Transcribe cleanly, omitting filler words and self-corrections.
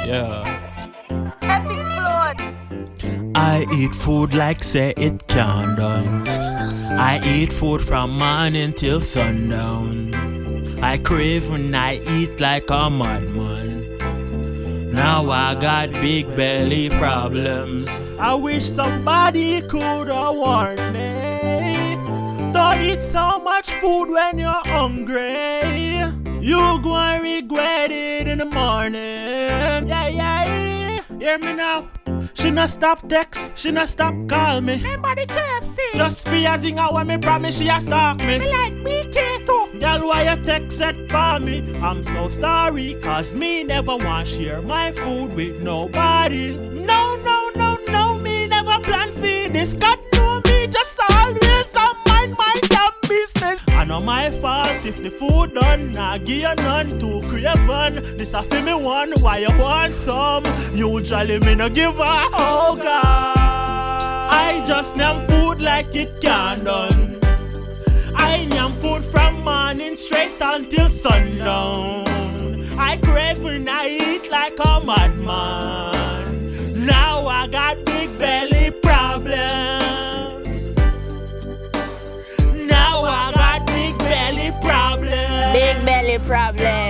Yeah. Epicflows. I eat food like say it can't done. I eat food from morning till sundown. I crave when I eat like a madman. Now I got big belly problems. I wish somebody could have warned me. Don't eat so much food when you're hungry. You gonna regret it in the morning. Yeah. Hear me now. She not stop text, she not stop call me. Remember the KFC? Just for a zinger when me promise she a stalk me. Me like BK too. Girl, why you text it for me? I'm so sorry, cause me never want share my food with nobody. No, me never plan for this. God know me, just always I mind my damn business. I know my fault if the food done, I give you none too craven. This a fi me one, why you want some? Usually me no give a, oh God. I just name food like it can done. I name food from morning straight until sundown. I crave when I eat like a madman. Now I got big belly problems. Now I got big belly problems. Big belly problem.